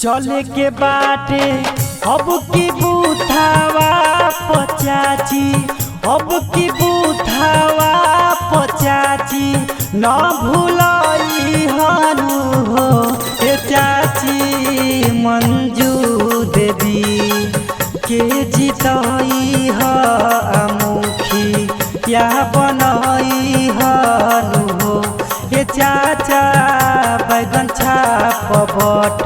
चले के बाटे अब की बुथावा पचाची, अब की बुथावा पचाची न भूलई हनु हो ए चाची मंजू देवी के जितई ह मुखी या बनई हनु हो ए चाचा बैगन छाप बट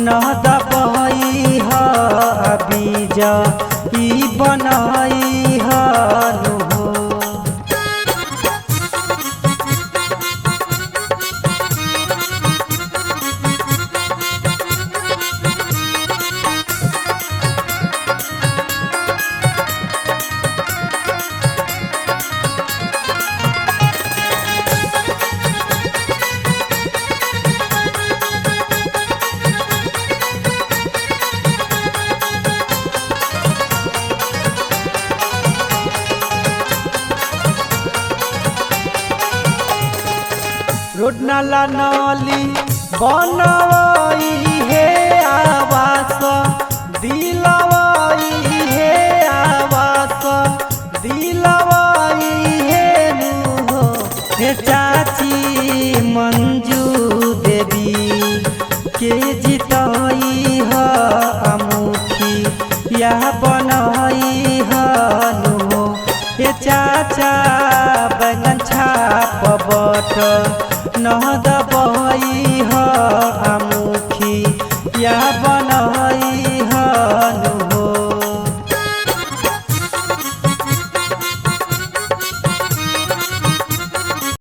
न दबई ह बीज ई बनई हनु हो। रोड नाला नाली बनवई हे आवास दिलवई हे आवास दिलवई हे नु हे चाची मंजू देवी के जितई ह मुखी या बनई हनु हे चाचा बैगन छाप बट न दबई ह